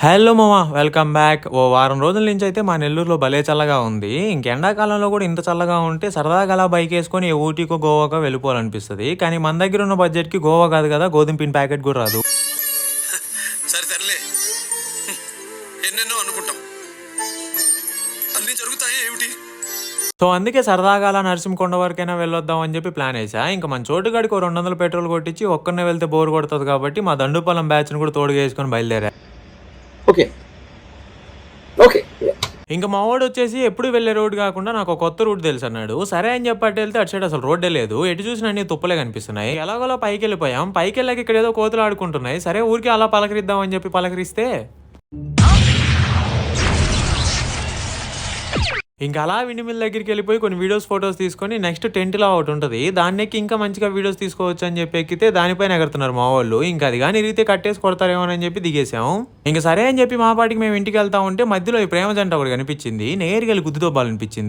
Hello మామా, welcome back. ఓ వారం రోజుల నుంచి అయితే మా నెల్లూరులో భలే చల్లగా ఉంది. ఇంకెండాకాలంలో కూడా ఇంత చల్లగా ఉంటే సరదాగా అలా బైక్ వేసుకొని ఏ ఊటీకో గోవాకో వెళ్ళిపోవాలనిపిస్తుంది. కానీ మన దగ్గర ఉన్న బడ్జెట్కి గోవా కాదు కదా, గోధుమ పిండి ప్యాకెట్ కూడా రాదు. సరే తరలే, ఎన్నెన్నో అనుకుంటాం, అన్ని జరుగుతాయి ఏమిటి? సో అందుకే సరదాగా అలా నరసింహకొండ వరకైనా వెళ్ళొద్దాం అని చెప్పి ప్లాన్ వేసా. ఇంకా మన చోటుగాడికి 200 పెట్రోల్ కొట్టించి ఒక్కనే వెళ్తే బోర్ కొడుతుంది కాబట్టి మా దండుపాలెం బ్యాచ్ని కూడా తోడుగా వేసుకొని బయలుదేరా. Okay okay. ఇంకా మా వాడు వచ్చేసి ఎప్పుడు వెళ్ళే రోడ్ కాకుండా నాకు ఒక కొత్త రూట్ తెలుసు అన్నాడు. సరే అని చెప్పి అటు వెళ్తే అటు సైడ్ అసలు రోడ్డే లేదు, ఎటు చూసినా అన్ని తుప్పలే కనిపిస్తున్నాయి. ఎలాగోలా పైకి వెళ్ళిపోయాం. పైకి వెళ్ళాక ఇక్కడ ఏదో కోతులు ఆడుకుంటున్నాయి. సరే ఊరికి అలా పలకరిద్దాం అని చెప్పి పలకరిస్తే ఇంకా అలా విండిమిల్ దగ్గరికి వెళ్ళిపోయి కొన్ని వీడియోస్ ఫొటోస్ తీసుకొని నెక్స్ట్ టెంట్ లా ఒకటి ఉంటుంది, దాన్ని ఎక్కి ఇంకా మంచిగా వీడియోస్ తీసుకోవచ్చు అని చెప్పి ఎక్కితే దానిపైన ఎగురుతున్నారు మా వాళ్ళు. ఇంకా అది కానీ ఇరిగితే కట్టేసి కొడతారేమో అని చెప్పి దిగేసాం. ఇంకా సరే అని చెప్పి మా పాటికి మేము ఇంటికి వెళ్తా ఉంటే మధ్యలో ఈ ప్రేమ జంట ఒకటి కనిపించింది. నేరుగా వెళ్ళి గుద్దుతో బాలనిపించింది.